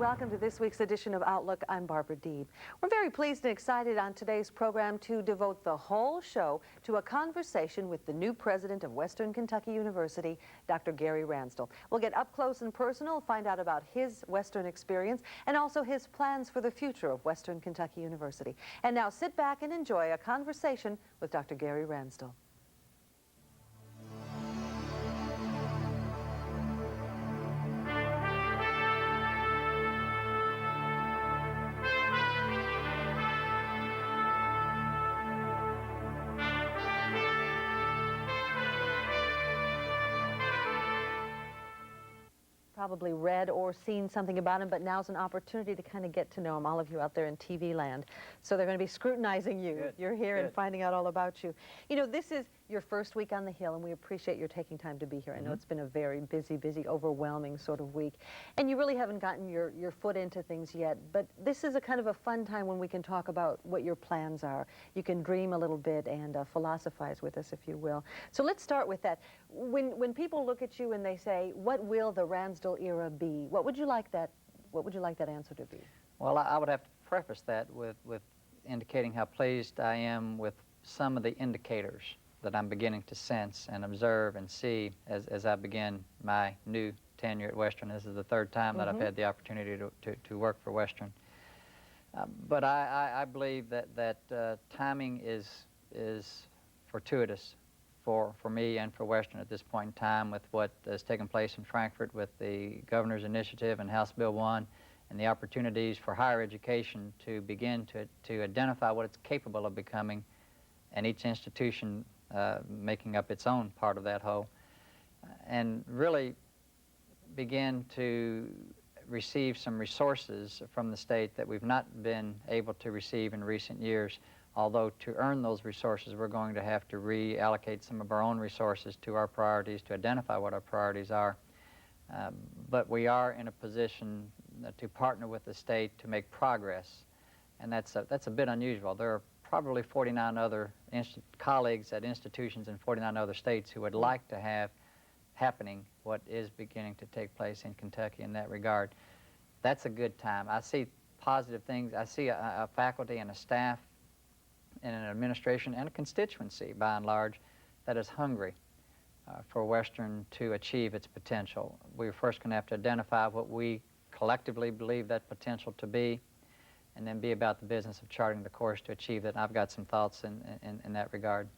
welcome to this week's edition of Outlook. I'm Barbara Deeb. We're very pleased and excited on today's program to devote the whole show to a conversation with the new president of Western Kentucky University, Dr. Gary Ransdell. We'll get up close and personal, find out about his Western experience, and also his plans for the future of Western Kentucky University. And now sit back and enjoy a conversation with Dr. Gary Ransdell. Probably read or seen something about him, but now's an opportunity to kind of get to know him, all of you out there in TV land. So they're going to be scrutinizing you. Good. You're here Good. and finding out all about you. You know, this is your first week on the Hill, and we appreciate your taking time to be here. I know it's been a very busy, overwhelming sort of week, and you really haven't gotten your foot into things yet, but this is a kind of a fun time when we can talk about what your plans are. You can dream a little bit and philosophize with us, if you will. So let's start with that. When people look at you and they say, what will the Ransdell era be? What would you like that answer to be? Well, I would have to preface that with indicating how pleased I am with some of the indicators that I'm beginning to sense and observe and see as I begin my new tenure at Western. This is the third time that I've had the opportunity to work for Western. But I believe that timing is fortuitous for me and for Western at this point in time, with what has taken place in Frankfurt with the Governor's Initiative and House Bill 1 and the opportunities for higher education to begin to identify what it's capable of becoming, and each institution making up its own part of that whole, and really begin to receive some resources from the state that we've not been able to receive in recent years. Although to earn those resources, we're going to have to reallocate some of our own resources to our priorities, to identify what our priorities are. But we are in a position to partner with the state to make progress, and that's a bit unusual. There are probably 49 other colleagues at institutions in 49 other states who would like to have happening what is beginning to take place in Kentucky in that regard. That's a good time. I see positive things. I see a faculty and a staff and an administration and a constituency, by and large, that is hungry for Western to achieve its potential. We're first going to have to identify what we collectively believe that potential to be, and then be about the business of charting the course to achieve it. And I've got some thoughts in that regard.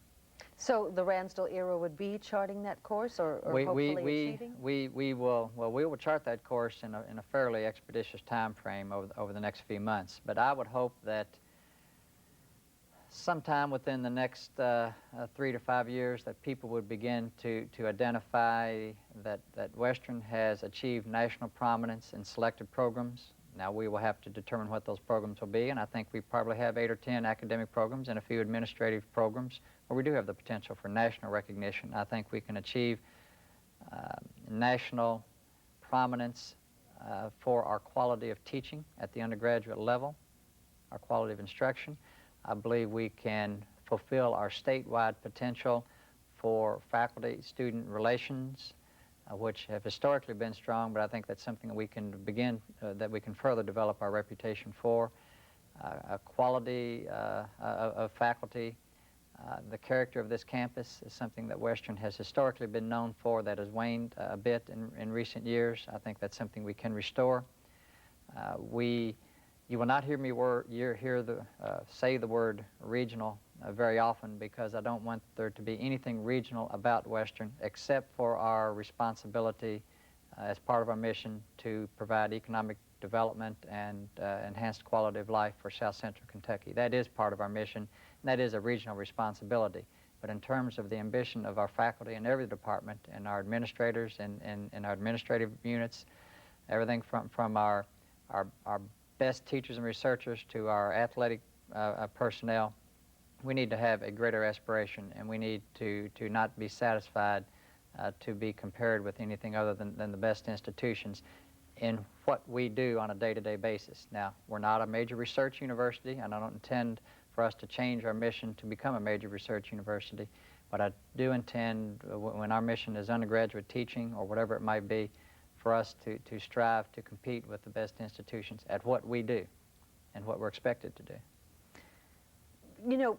So the Ransdell era would be charting that course, or hopefully achieving? We will chart that course in a fairly expeditious time frame over the next few months. But I would hope that sometime within the next 3 to 5 years that people would begin to identify that Western has achieved national prominence in selected programs. Now we will have to determine what those programs will be, and I think we probably have 8 or 10 academic programs and a few administrative programs where we do have the potential for national recognition. I think we can achieve national prominence for our quality of teaching at the undergraduate level, our quality of instruction. I believe we can fulfill our statewide potential for faculty-student relations, which have historically been strong, but I think that's something that we can begin, that we can further develop our reputation for. A quality of faculty, the character of this campus is something that Western has historically been known for that has waned a bit in recent years. I think that's something we can restore. You will not hear me say the word regional very often, because I don't want there to be anything regional about Western except for our responsibility as part of our mission to provide economic development and enhanced quality of life for South Central Kentucky. That is part of our mission, and that is a regional responsibility. But in terms of the ambition of our faculty in every department, and our administrators and our administrative units, everything from our best teachers and researchers to our athletic personnel, we need to have a greater aspiration, and we need to not be satisfied to be compared with anything other than the best institutions in what we do on a day-to-day basis. Now, we're not a major research university, and I don't intend for us to change our mission to become a major research university, but I do intend, when our mission is undergraduate teaching or whatever it might be, for us to strive to compete with the best institutions at what we do and what we're expected to do. You know,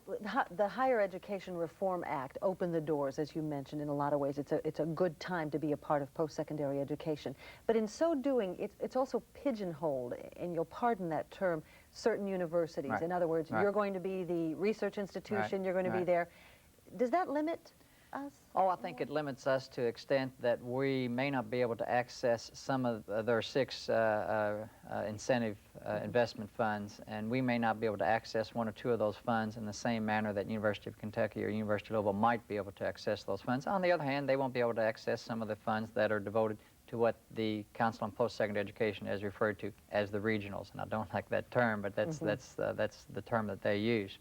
the Higher Education Reform Act opened the doors, as you mentioned, in a lot of ways. It's a good time to be a part of post-secondary education. But in so doing, it's also pigeonholed, and you'll pardon that term, certain universities. Right. In other words, Right. you're going to be the research institution, Right. you're going to be Right. there. Does that limit us? Oh, I think it limits us to the extent that we may not be able to access some of there are 6 incentive investment funds, and we may not be able to access 1 or 2 of those funds in the same manner that University of Kentucky or University of Louisville might be able to access those funds. On the other hand, they won't be able to access some of the funds that are devoted to what the Council on Post-Secondary Education has referred to as the regionals. And I don't like that term, but that's the term that they use.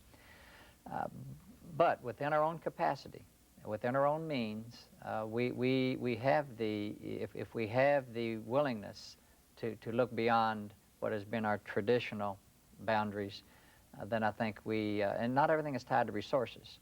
But within our own capacity, within our own means, we have if we have the willingness to look beyond what has been our traditional boundaries, then I think and not everything is tied to resources.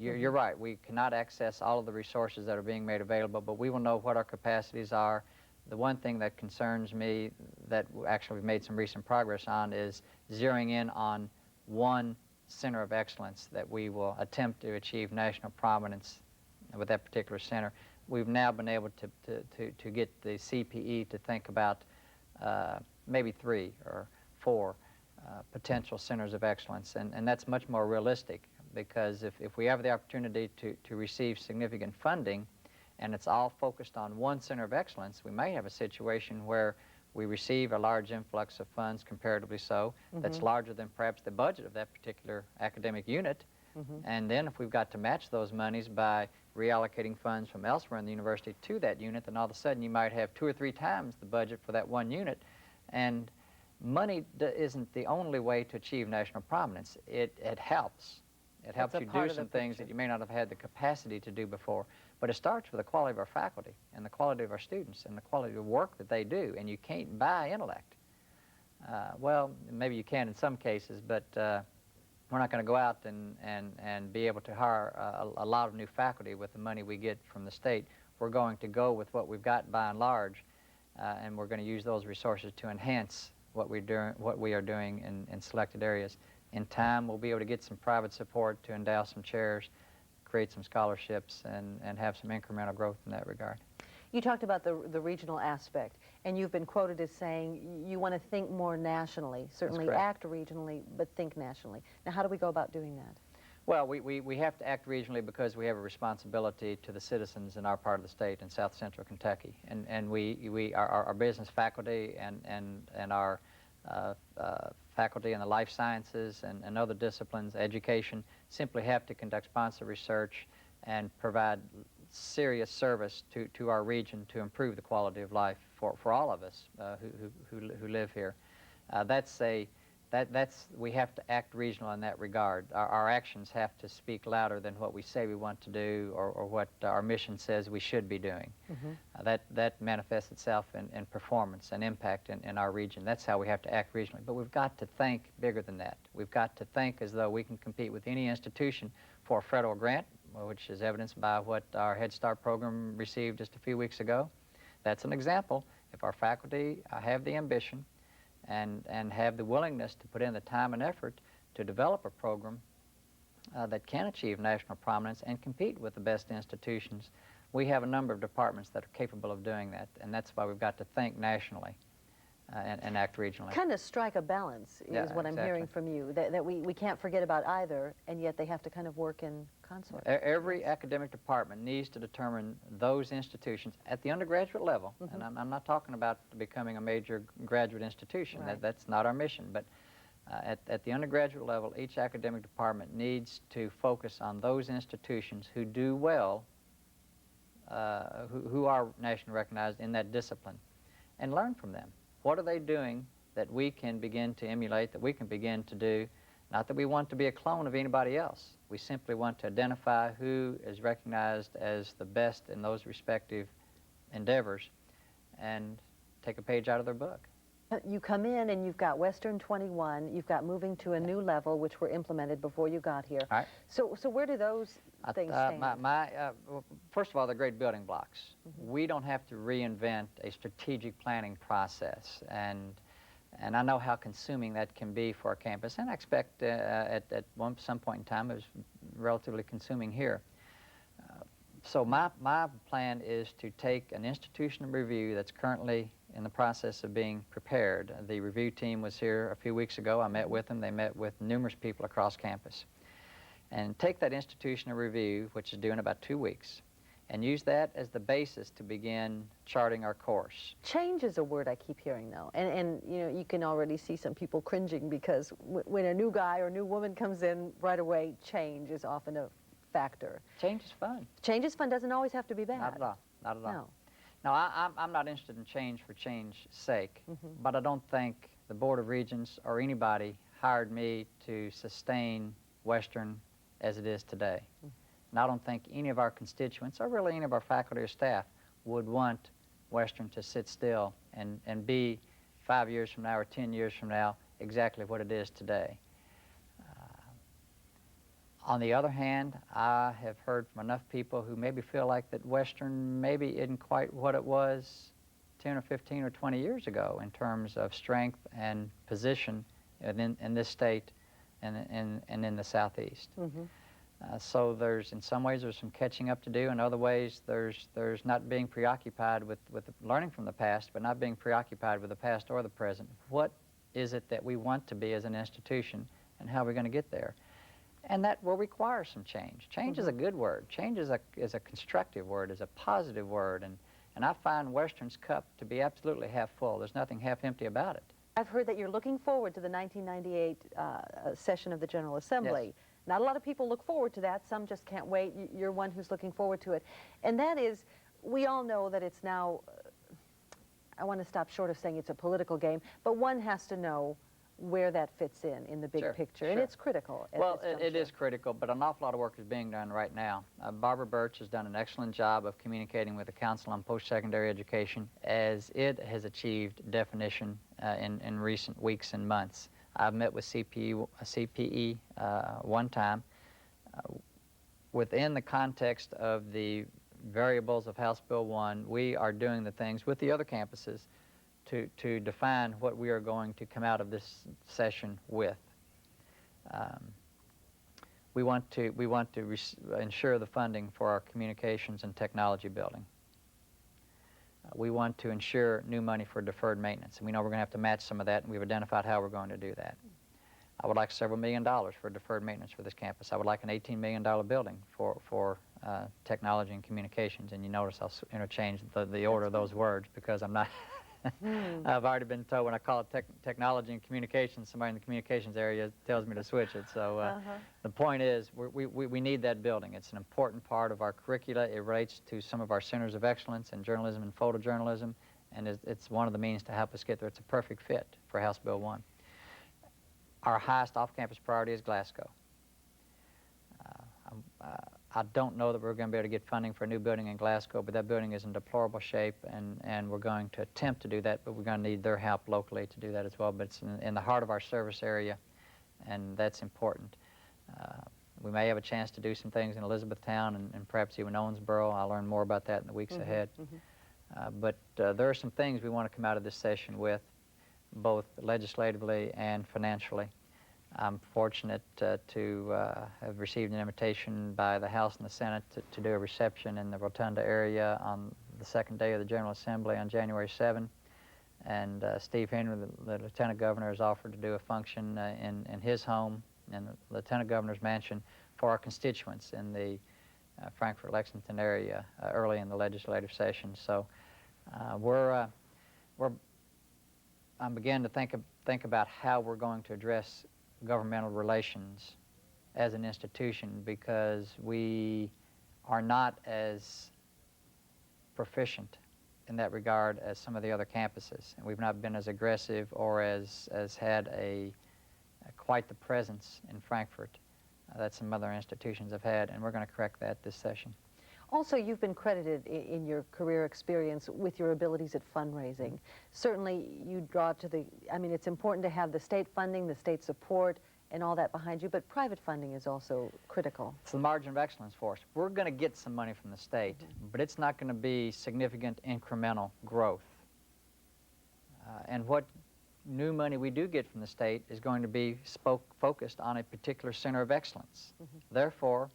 You're right, we cannot access all of the resources that are being made available, but we will know what our capacities are. The one thing that concerns me that actually we've made some recent progress on is zeroing in on one center of excellence that we will attempt to achieve national prominence with that particular center. We've now been able to get the CPE to think about maybe 3 or 4 potential centers of excellence, and that's much more realistic, because if we have the opportunity to receive significant funding and it's all focused on one center of excellence, we may have a situation where we receive a large influx of funds, comparatively so, that's larger than perhaps the budget of that particular academic unit. And then if we've got to match those monies by reallocating funds from elsewhere in the university to that unit, then all of a sudden you might have 2 or 3 times the budget for that one unit. And money isn't the only way to achieve national prominence. It helps. It helps you do some things that you may not have had the capacity to do before. But it starts with the quality of our faculty and the quality of our students and the quality of work that they do, and you can't buy intellect. Well, maybe you can in some cases, but we're not going to go out and be able to hire a lot of new faculty with the money we get from the state. We're going to go with what we've got by and large, and we're going to use those resources to enhance what we are doing in selected areas. In time, we'll be able to get some private support to endow some chairs, create some scholarships, and have some incremental growth in that regard. You talked about the regional aspect, and you've been quoted as saying you want to think more nationally, certainly act regionally, but think nationally. Now, how do we go about doing that? Well, we have to act regionally because we have a responsibility to the citizens in our part of the state, in south central Kentucky. And our business faculty and our faculty in the life sciences and other disciplines, education, simply have to conduct sponsor research and provide serious service to our region to improve the quality of life for all of us who live here. We have to act regional in that regard. Our actions have to speak louder than what we say we want to do or what our mission says we should be doing. That manifests itself in performance and impact in our region. That's how we have to act regionally. But we've got to think bigger than that. We've got to think as though we can compete with any institution for a federal grant, which is evidenced by what our Head Start program received just a few weeks ago. That's an example. If our faculty have the ambition and have the willingness to put in the time and effort to develop a program that can achieve national prominence and compete with the best institutions, we have a number of departments that are capable of doing that, and that's why we've got to think nationally and act regionally. Kind of strike a balance is what I'm hearing from you, that we can't forget about either, and yet they have to kind of work in consort. Every academic department needs to determine those institutions at the undergraduate level, and I'm not talking about becoming a major graduate institution. That's not our mission, but at the undergraduate level, each academic department needs to focus on those institutions who do well, who are nationally recognized in that discipline, and learn from them. What are they doing that we can begin to emulate, that we can begin to do? Not that we want to be a clone of anybody else. We simply want to identify who is recognized as the best in those respective endeavors and take a page out of their book. You come in and you've got Western 21, you've got moving to a new level, which were implemented before you got here. All right. So where do those things stand? Well, first of all, they're great building blocks. We don't have to reinvent a strategic planning process, and I know how consuming that can be for a campus, and I expect at some point in time it was relatively consuming here. So my plan is to take an institutional review that's currently in the process of being prepared. The review team was here a few weeks ago. I met with them. They met with numerous people across campus. And take that institutional review, which is due in about 2 weeks, and use that as the basis to begin charting our course. Change is a word I keep hearing, though, and you know, you can already see some people cringing because when a new guy or new woman comes in right away, change is often a factor. Change is fun. Change is fun. Doesn't always have to be bad. Not at all. Not at all. No. No, I'm not interested in change for change's sake, but I don't think the Board of Regents or anybody hired me to sustain Western as it is today. And I don't think any of our constituents, or really any of our faculty or staff, would want Western to sit still and be 5 years from now or 10 years from now exactly what it is today. On the other hand, I have heard from enough people who maybe feel like that Western maybe isn't quite what it was 10 or 15 or 20 years ago in terms of strength and position in this state and in the Southeast. So in some ways there's some catching up to do. In other ways there's not being preoccupied with learning from the past, but not being preoccupied with the past or the present. What is it that we want to be as an institution, and how are we going to get there? And that will require some change. Change is a good word. Change is a constructive word, is a positive word, and I find Western's cup to be absolutely half full. There's nothing half empty about it. I've heard that you're looking forward to the 1998 session of the General Assembly. Yes. Not a lot of people look forward to that. Some just can't wait. You're one who's looking forward to it. And that is, we all know that it's now, I want to stop short of saying it's a political game, but one has to know where that fits in the big picture. And it's critical. Well, it is critical, but an awful lot of work is being done right now. Barbara Birch has done an excellent job of communicating with the Council on Post-Secondary Education as it has achieved definition in recent weeks and months. I've met with CPE one time. Within the context of the variables of House Bill 1, we are doing the things with the other campuses to define what we are going to come out of this session with. We want to ensure the funding for our communications and technology building. We want to ensure new money for deferred maintenance, and we know we're going to have to match some of that, and we've identified how we're going to do that. I would like several $1 million for deferred maintenance for this campus. I would like an $18 million building for technology and communications, and you notice I'll interchange the order of those words because I'm not I've already been told when I call it technology and communications, somebody in the communications area tells me to switch it. So the point is, we need that building. It's an important part of our curricula. It relates to some of our centers of excellence in journalism and photojournalism, and it's one of the means to help us get there. It's a perfect fit for House Bill 1. Our highest off-campus priority is Glasgow. I don't know that we're going to be able to get funding for a new building in Glasgow, but that building is in deplorable shape, and we're going to attempt to do that, but we're going to need their help locally to do that as well. But it's in the heart of our service area, and that's important. We may have a chance to do some things in Elizabethtown and perhaps even Owensboro. I'll learn more about that in the weeks ahead. But there are some things we want to come out of this session with, both legislatively and financially. I'm fortunate to have received an invitation by the House and the Senate to do a reception in the Rotunda area on the second day of the General Assembly on January 7. And Steve Henry, the Lieutenant Governor, has offered to do a function in his home, in the Lieutenant Governor's mansion, for our constituents in the Frankfort-Lexington area early in the legislative session. So I'm beginning to think about how we're going to address governmental relations as an institution, because we are not as proficient in that regard as some of the other campuses, and we've not been as aggressive or as had quite the presence in Frankfort that some other institutions have had, and we're going to correct that this session. Also, you've been credited in your career experience with your abilities at fundraising. Certainly, you draw to the, I mean, it's important to have the state funding, the state support, and all that behind you, but private funding is also critical. It's the margin of excellence for us. We're going to get some money from the state, but it's not going to be significant incremental growth. And what new money we do get from the state is going to be focused on a particular center of excellence. Therefore,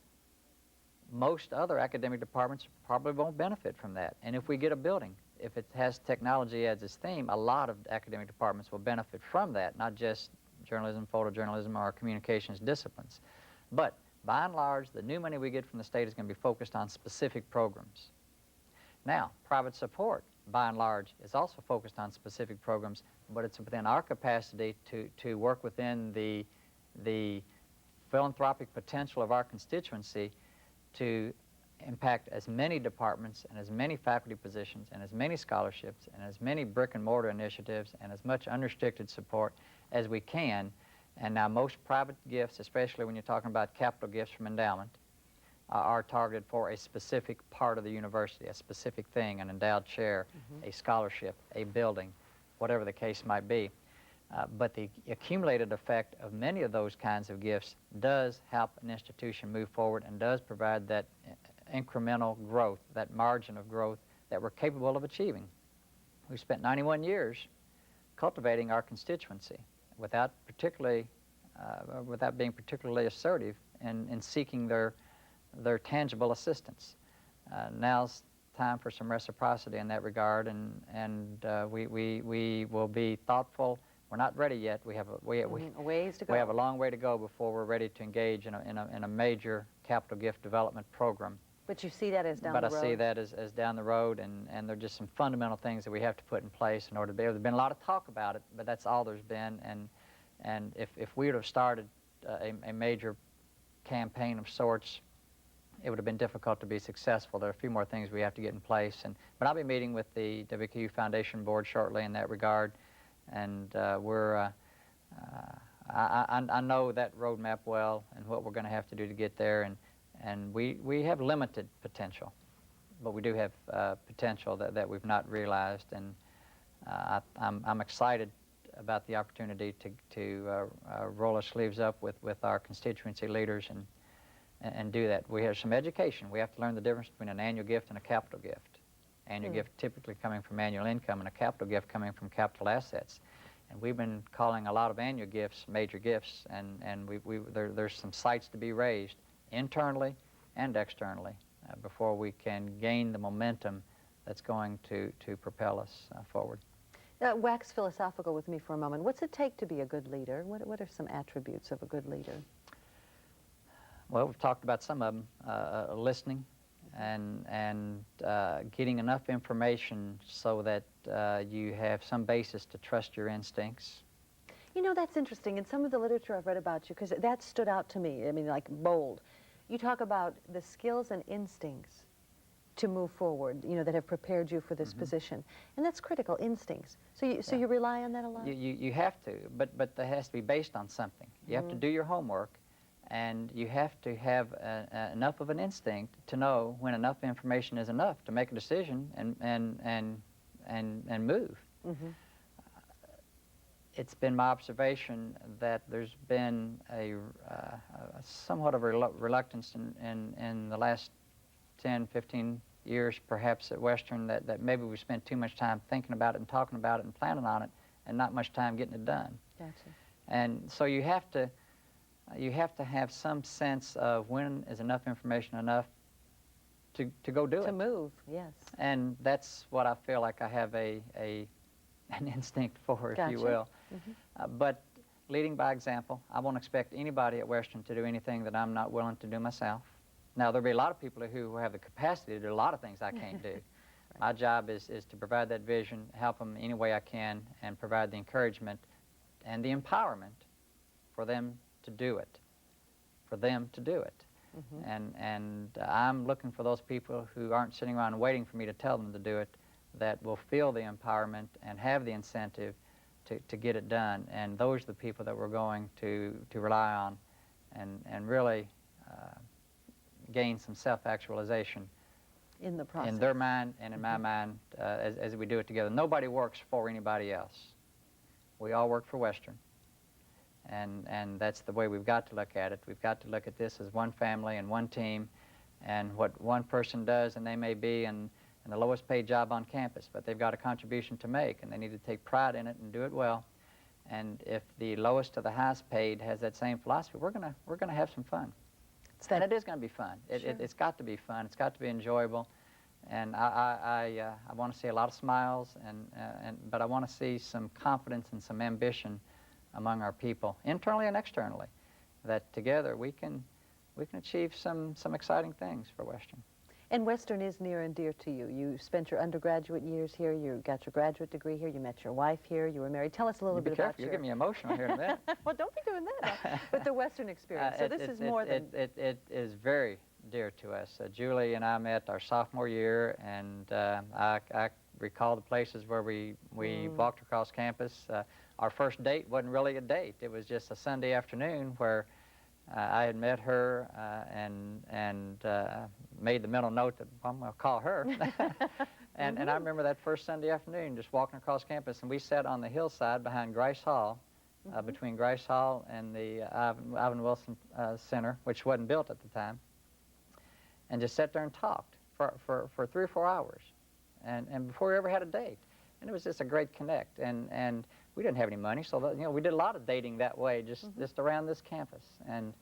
most other academic departments probably won't benefit from that. And if we get a building, if it has technology as its theme, a lot of academic departments will benefit from that, not just journalism, photojournalism, or communications disciplines. But by and large, the new money we get from the state is going to be focused on specific programs. Now, private support, by and large, is also focused on specific programs, but it's within our capacity to work within the philanthropic potential of our constituency to impact as many departments and as many faculty positions and as many scholarships and as many brick and mortar initiatives and as much unrestricted support as we can. And now most private gifts, especially when you're talking about capital gifts from endowment, are targeted for a specific part of the university, a specific thing, an endowed chair, a scholarship, a building, whatever the case might be. But the accumulated effect of many of those kinds of gifts does help an institution move forward and does provide that incremental growth, that margin of growth that we're capable of achieving. We've spent 91 years cultivating our constituency without being particularly assertive in seeking their tangible assistance. Now's time for some reciprocity in that regard, and we will be thoughtful. We're not ready yet. We have a ways to go. We have a long way to go before we're ready to engage in a major capital gift development program. But you see that as down the road? But I see that as down the road, and there are just some fundamental things that we have to put in place in order to be able. There's been a lot of talk about it, but that's all there's been. And if we would have started a major campaign of sorts, it would have been difficult to be successful. There are a few more things we have to get in place, but I'll be meeting with the WKU Foundation Board shortly in that regard. And I know that roadmap well and what we're going to have to do to get there. And we have limited potential, but we do have potential that we've not realized. And I'm excited about the opportunity to roll our sleeves up with our constituency leaders and do that. We have some education. We have to learn the difference between an annual gift and a capital gift. Annual gift typically coming from annual income and a capital gift coming from capital assets. And we've been calling a lot of annual gifts major gifts, and there's some sights to be raised internally and externally before we can gain the momentum that's going to propel us forward. Wax philosophical with me for a moment. What's it take to be a good leader? What are some attributes of a good leader? Well, we've talked about some of them. Listening and getting enough information so that you have some basis to trust your instincts. You know, that's interesting. In some of the literature I've read about you, because that stood out to me, I mean, like bold. You talk about the skills and instincts to move forward, you know, that have prepared you for this position. And that's critical, instincts. So you rely on that a lot? You have to, but that has to be based on something. You have to do your homework, and you have to have enough of an instinct to know when enough information is enough to make a decision and move. It's been my observation that there's been a somewhat of a reluctance in the last 10, 15 years perhaps at Western that maybe we spent too much time thinking about it and talking about it and planning on it and not much time getting it done. Gotcha. And so you have to have some sense of when is enough information enough to go do it. To move, yes. And that's what I feel like I have an instinct for, if you will. But leading by example, I won't expect anybody at Western to do anything that I'm not willing to do myself. Now, there'll be a lot of people who have the capacity to do a lot of things I can't do. My job is to provide that vision, help them any way I can, and provide the encouragement and the empowerment for them to do it, And I'm looking for those people who aren't sitting around waiting for me to tell them to do it, that will feel the empowerment and have the incentive to get it done. And those are the people that we're going to rely on and really gain some self-actualization in the process. in their mind and in my mind as we do it together. Nobody works for anybody else. We all work for Western. And that's the way we've got to look at it. We've got to look at this as one family and one team, and what one person does, and they may be in the lowest paid job on campus, but they've got a contribution to make, and they need to take pride in it and do it well. And if the lowest to the highest paid has that same philosophy, we're gonna have some fun. And it is going to be fun. Sure. It's got to be fun. It's got to be enjoyable. And I want to see a lot of smiles, but I want to see some confidence and some ambition among our people, internally and externally, that together we can achieve some exciting things for Western. And Western is near and dear to you. You spent your undergraduate years here. You got your graduate degree here. You met your wife here. You were married. Tell us a little bit about your... You're getting me emotional here in a minute. Well, don't be doing that. But the Western experience. So this is more than... It is very dear to us. Julie and I met our sophomore year, and I recall the places where we walked across campus. Our first date wasn't really a date. It was just a Sunday afternoon where I had met her and made the mental note that I'm going to call her. and I remember that first Sunday afternoon just walking across campus, and we sat on the hillside behind Grice Hall, between Grice Hall and the Ivan Wilson Center, which wasn't built at the time, and just sat there and talked for 3 or 4 hours, and before we ever had a date. And it was just a great connect, and we didn't have any money, so that, we did a lot of dating that way, just around this campus. And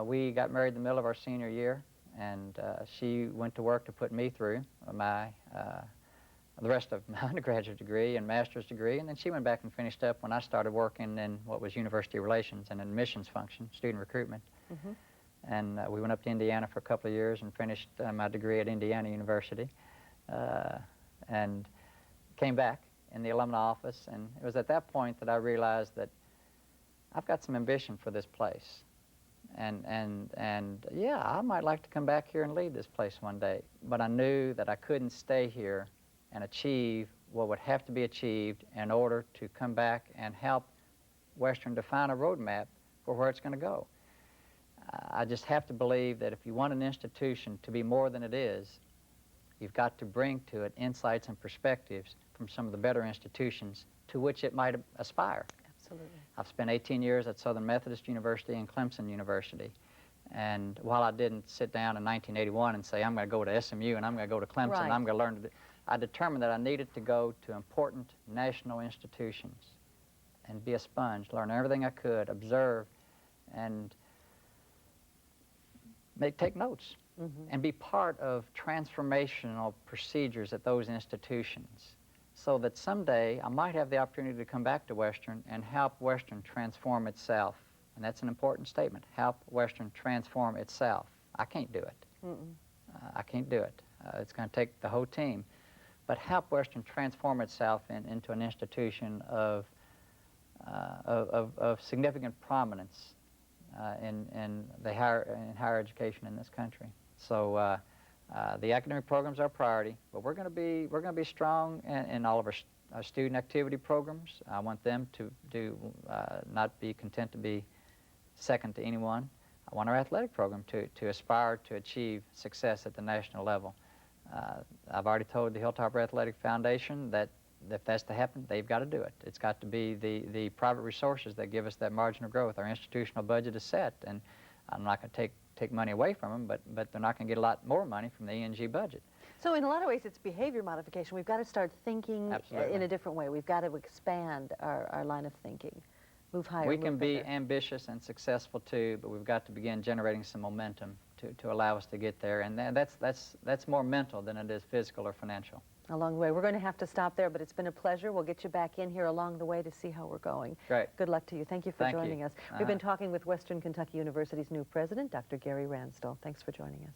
we got married in the middle of our senior year, and she went to work to put me through the rest of my undergraduate degree and master's degree, and then she went back and finished up when I started working in what was university relations and admissions function, student recruitment. And we went up to Indiana for a couple of years and finished my degree at Indiana University, and came back in the alumni office, and it was at that point that I realized that I've got some ambition for this place, and yeah, I might like to come back here and lead this place one day, but I knew that I couldn't stay here and achieve what would have to be achieved in order to come back and help Western define a roadmap for where it's going to go. I just have to believe that if you want an institution to be more than it is, you've got to bring to it insights and perspectives from some of the better institutions to which it might aspire. Absolutely. I've spent 18 years at Southern Methodist University and Clemson University. And while I didn't sit down in 1981 and say, I'm going to go to SMU and I'm going to go to Clemson, Right. I'm going to learn, I determined that I needed to go to important national institutions and be a sponge, learn everything I could, observe, and take notes. And be part of transformational procedures at those institutions, so that someday I might have the opportunity to come back to Western and help Western transform itself. And that's an important statement, help Western transform itself. I can't do it. I can't do it. It's going to take the whole team. But help Western transform itself into an institution of significant prominence in higher education in this country. So the academic programs are a priority, but we're going to be strong in all of our student activity programs. I want them to not be content to be second to anyone. I want our athletic program to aspire to achieve success at the national level. I've already told the Hilltopper Athletic Foundation that if that's to happen, they've got to do it. It's got to be the private resources that give us that margin of growth. Our institutional budget is set, and I'm not going to take money away from them, but they're not going to get a lot more money from the ENG budget. So in a lot of ways, it's behavior modification. We've got to start thinking in a different way. We've got to expand our line of thinking, move higher. We can be ambitious and successful too, but we've got to begin generating some momentum to allow us to get there, and that's more mental than it is physical or financial. Along the way. We're going to have to stop there, but it's been a pleasure. We'll get you back in here along the way to see how we're going. Great. Good luck to you. Thank you for joining us. We've been talking with Western Kentucky University's new president, Dr. Gary Ransdell. Thanks for joining us.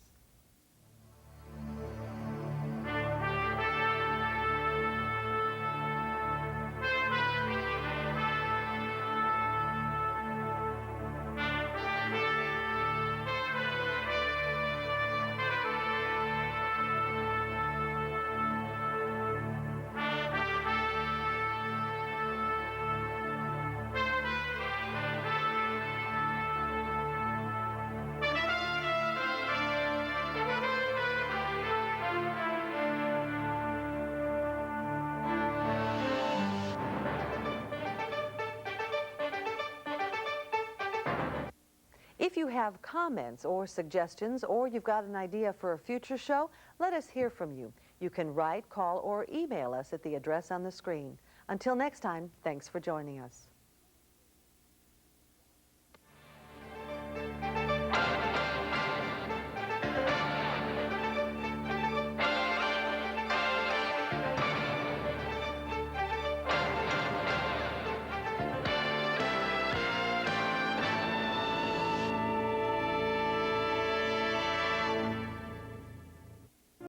If you have comments or suggestions, or you've got an idea for a future show, let us hear from you. You can write, call, or email us at the address on the screen. Until next time, thanks for joining us.